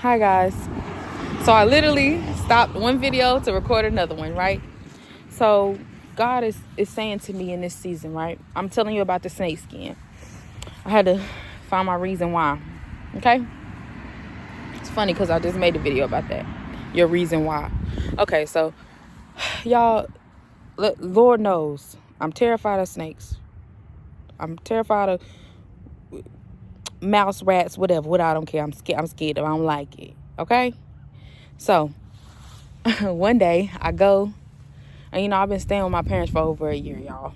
Hi guys. So I literally stopped one video to record another one, right? So God is saying to me in this season, right? I'm telling you about the snake skin. I had to find my reason why. Okay? It's funny because I just made a video about that. Your reason why. Okay, so y'all, Lord knows, I'm terrified of snakes. I'm terrified of mouse, rats, whatever. What I don't care. I'm scared. I don't like it. Okay? So one day I go, and I've been staying with my parents for over a year, y'all.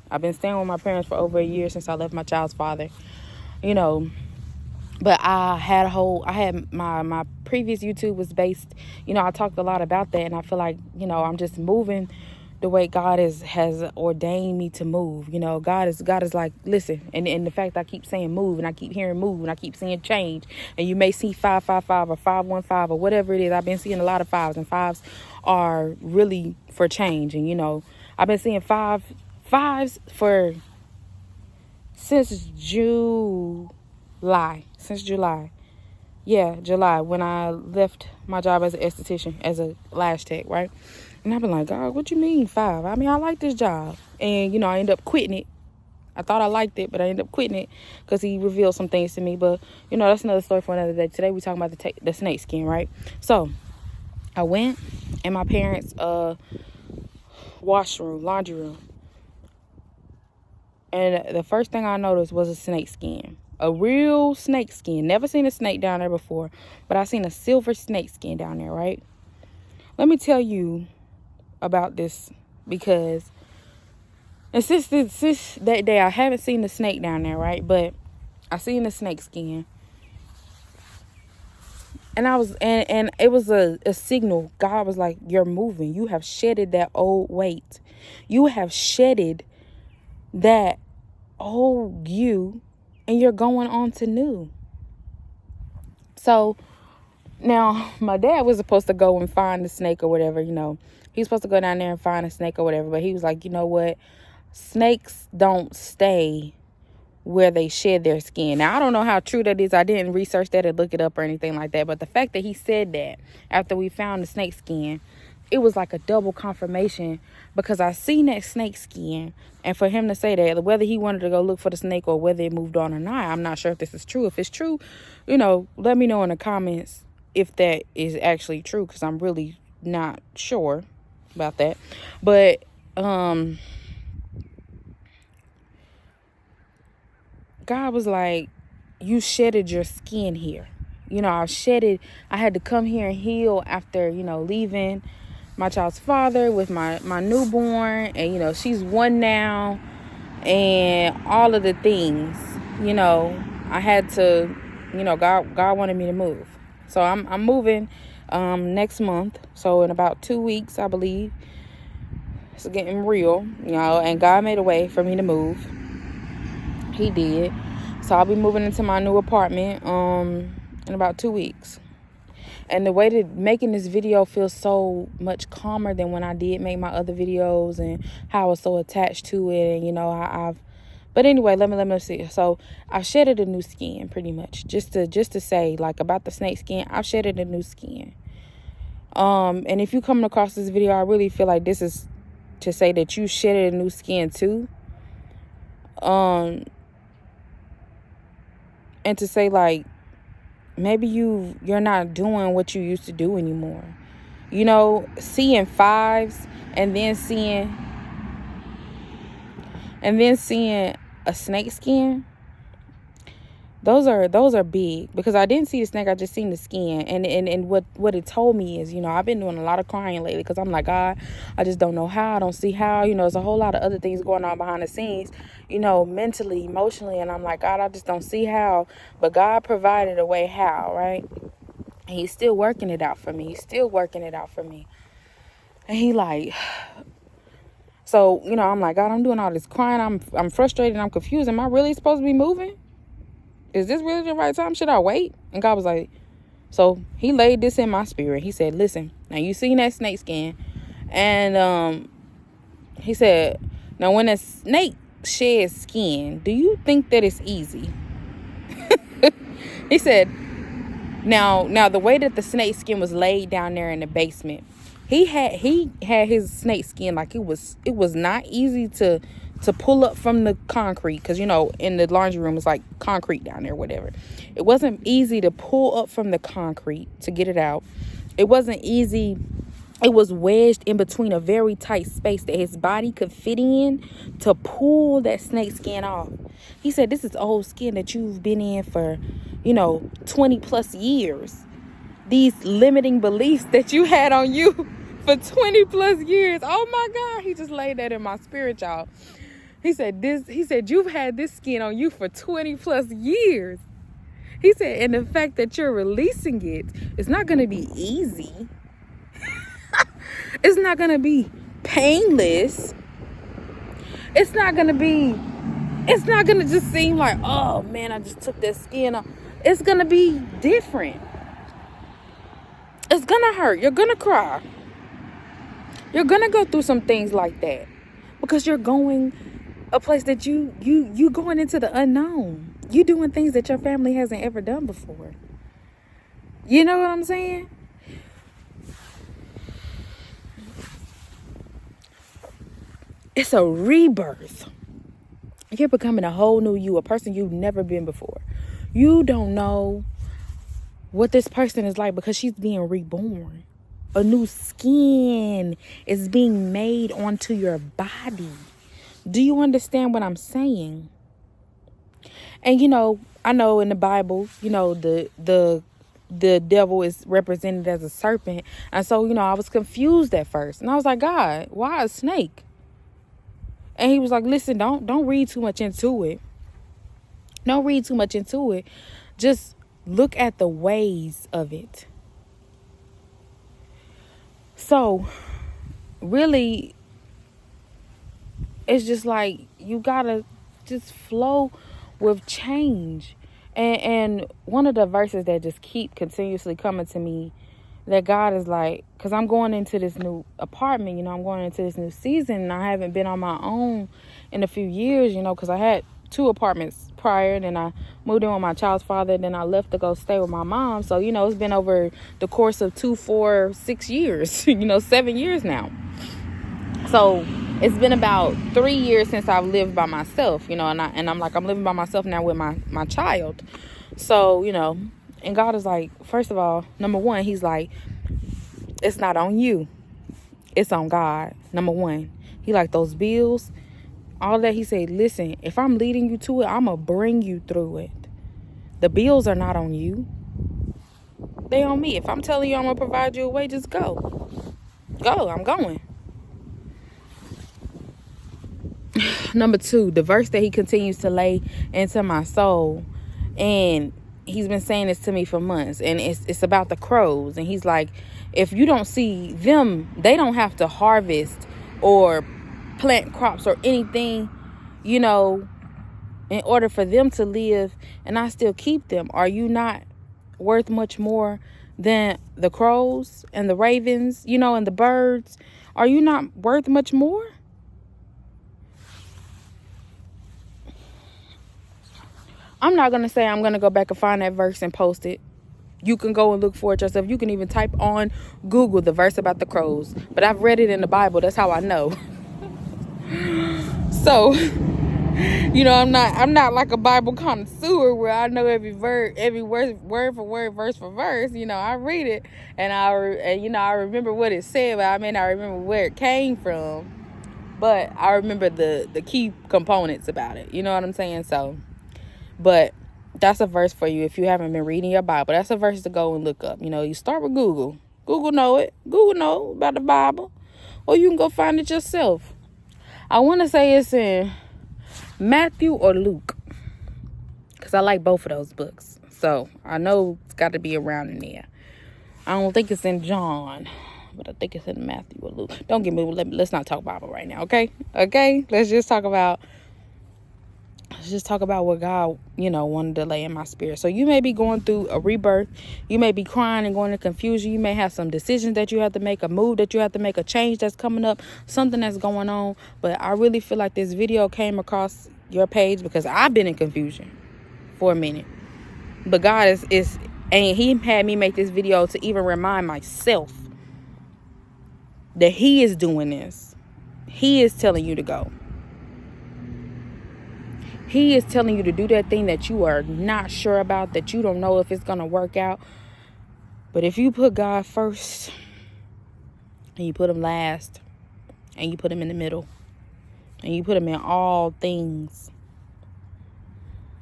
I've been staying with my parents for over a year since I left my child's father. But I had my previous YouTube was based, I talked a lot about that, and I feel like, I'm just moving the way God has ordained me to move. God is like, listen, and the fact I keep saying move, and I keep hearing move, and I keep seeing change, and you may see 555 or 515 or whatever it is. I've been seeing a lot of fives, and fives are really for change. And I've been seeing fives for since July. Yeah, July, when I left my job as an esthetician, as a lash tech, right? And I've been like, God, what you mean 5? I mean, I like this job. And, I ended up quitting it. I thought I liked it, but I ended up quitting it because he revealed some things to me. But, that's another story for another day. Today we talking about the snake skin, right? So I went in my parents' washroom, laundry room. And the first thing I noticed was a snake skin. A real snake skin. Never seen a snake down there before. But I seen a silver snake skin down there, right? Let me tell you about this, because and since that day I haven't seen the snake down there, right? But I seen the snake skin. And and it was a signal. God was like, you're moving. You have shedded that old weight. You have shedded that old you, and you're going on to new. So now my dad was supposed to go and find the snake or whatever, He's supposed to go down there and find a snake or whatever. But he was like, you know what? Snakes don't stay where they shed their skin. Now, I don't know how true that is. I didn't research that or look it up or anything like that. But the fact that he said that after we found the snake skin, it was like a double confirmation, because I seen that snake skin. And for him to say that, whether he wanted to go look for the snake or whether it moved on or not, I'm not sure if this is true. If it's true, let me know in the comments if that is actually true, because I'm really not sure about that. But God was like, you shedded your skin here. I had to come here and heal after, leaving my child's father with my newborn, and she's 1 now, and all of the things. I had to, God wanted me to move. So I'm moving next month. So in about 2 weeks, I believe. It's getting real, and God made a way for me to move. He did. So I'll be moving into my new apartment in about 2 weeks. And the way that making this video feels so much calmer than when I did make my other videos, and how I was so attached to it. And but anyway, let me see. So I've shedded a new skin, pretty much. Just to say, like, about the snake skin, I've shedded a new skin. And if you coming across this video, I really feel like this is to say that you shedded a new skin too. And to say, like, maybe you're not doing what you used to do anymore. Seeing 5s and then seeing a snake skin. Those are big, because I didn't see the snake. I just seen the skin. And what it told me is, I've been doing a lot of crying lately, because I'm like, God, I just don't know how. I don't see how. There's a whole lot of other things going on behind the scenes, mentally, emotionally. And I'm like, God, I just don't see how. But God provided a way how, right? And he's still working it out for me. And he like, so, I'm like, God, I'm doing all this crying. I'm frustrated. I'm confused. Am I really supposed to be moving? Is this really the right time? Should I wait? And God was like, so he laid this in my spirit. He said, listen, now you seen that snake skin. And he said, now when a snake sheds skin, do you think that it's easy? He said, Now the way that the snake skin was laid down there in the basement, he had his snake skin like it was not easy to pull up from the concrete, because in the laundry room it's like concrete down there, whatever. It wasn't easy to pull up from the concrete to get it out. It wasn't easy. It was wedged in between a very tight space that his body could fit in to pull that snake skin off. He said, this is old skin that you've been in for 20 plus years. These limiting beliefs that you had on you for 20 plus years. Oh my God, he just laid that in my spirit, y'all. He said you've had this skin on you for 20 plus years. He said, and the fact that you're releasing it, it's not going to be easy. It's not going to be painless. It's not going to just seem like, oh man, I just took that skin off. It's going to be different. It's going to hurt. You're going to cry. You're going to go through some things like that, because you're going a place that you going into the unknown. You doing things that your family hasn't ever done before. You know what I'm saying? It's a rebirth. You're becoming a whole new you, a person you've never been before. You don't know what this person is like because she's being reborn. A new skin is being made onto your body. Do you understand what I'm saying? And I know in the Bible, the devil is represented as a serpent. And so, I was confused at first. And I was like, God, why a snake? And he was like, listen, don't read too much into it. Don't read too much into it. Just look at the ways of it. So, really, it's just like you gotta just flow with change. And one of the verses that just keep continuously coming to me, that God is like, because I'm going into this new apartment, I'm going into this new season, and I haven't been on my own in a few years, because I had 2 apartments prior, and then I moved in with my child's father, then I left to go stay with my mom. So, it's been over the course of 2, 4, 6 years, 7 years now. So it's been about 3 years since I've lived by myself, and I'm living by myself now with my child. So, and God is like, first of all, number one, he's like, it's not on you. It's on God. Number one, he like those bills, all that. He said, listen, if I'm leading you to it, I'm going to bring you through it. The bills are not on you. They on me. If I'm telling you I'm going to provide you a way, just go. Go. I'm going. Number 2, the verse that he continues to lay into my soul, and he's been saying this to me for months, and it's about the crows. And he's like, if you don't see them, they don't have to harvest or plant crops or anything, in order for them to live, and I still keep them. Are you not worth much more than the crows and the ravens, and the birds? Are you not worth much more? I'm not going to say I'm going to go back and find that verse and post it. You can go and look for it yourself. You can even type on Google the verse about the crows. But I've read it in the Bible. That's how I know. So, I'm not like a Bible connoisseur where I know every word for word, verse for verse. I read it and I remember what it said, but I may not remember where it came from. But I remember the key components about it. You know what I'm saying? So, but that's a verse for you if you haven't been reading your Bible. That's a verse to go and look up. You start with Google. Google know it. Google know about the Bible. Or you can go find it yourself. I want to say it's in Matthew or Luke, because I like both of those books. So I know it's got to be around in there. I don't think it's in John, but I think it's in Matthew or Luke. Don't get me. Let's not talk Bible right now, okay? Okay? Let's just talk about what God, wanted to lay in my spirit. So you may be going through a rebirth. You may be crying and going to confusion. You may have some decisions that you have to make, a move that you have to make, a change that's coming up, something that's going on. But I really feel like this video came across your page because I've been in confusion for a minute. But God is And he had me make this video to even remind myself that he is doing this. He is telling you to go. He is telling you to do that thing that you are not sure about, that you don't know if it's going to work out. But if you put God first, and you put him last, and you put him in the middle, and you put him in all things,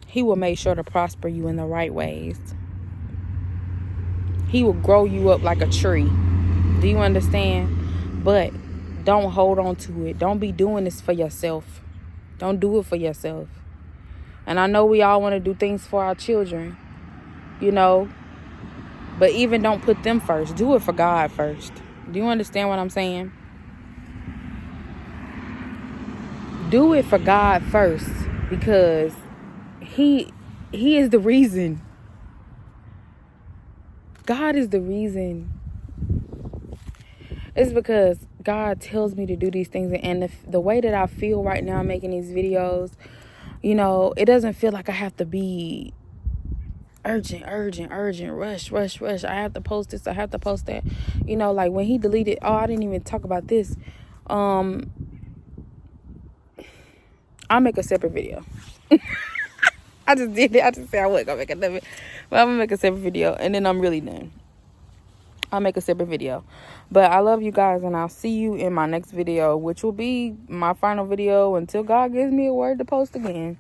he will make sure to prosper you in the right ways. He will grow you up like a tree. Do you understand? But don't hold on to it. Don't be doing this for yourself. Don't do it for yourself. And I know we all want to do things for our children, you know, but even don't put them first. Do it for God first. Do you understand what I'm saying? Do it for God first, because he is the reason. God is the reason. It's because God tells me to do these things, and the way that I feel right now making these videos, you know, it doesn't feel like I have to be urgent, rush. I have to post this, I have to post that. You know, like when he deleted, I didn't even talk about this. I'll make a separate video. I just did it. I just said I wasn't gonna make another, but I'm gonna make a separate video, and then I'm really done. I'll make a separate video. But I love you guys, and I'll see you in my next video, which will be my final video until God gives me a word to post again.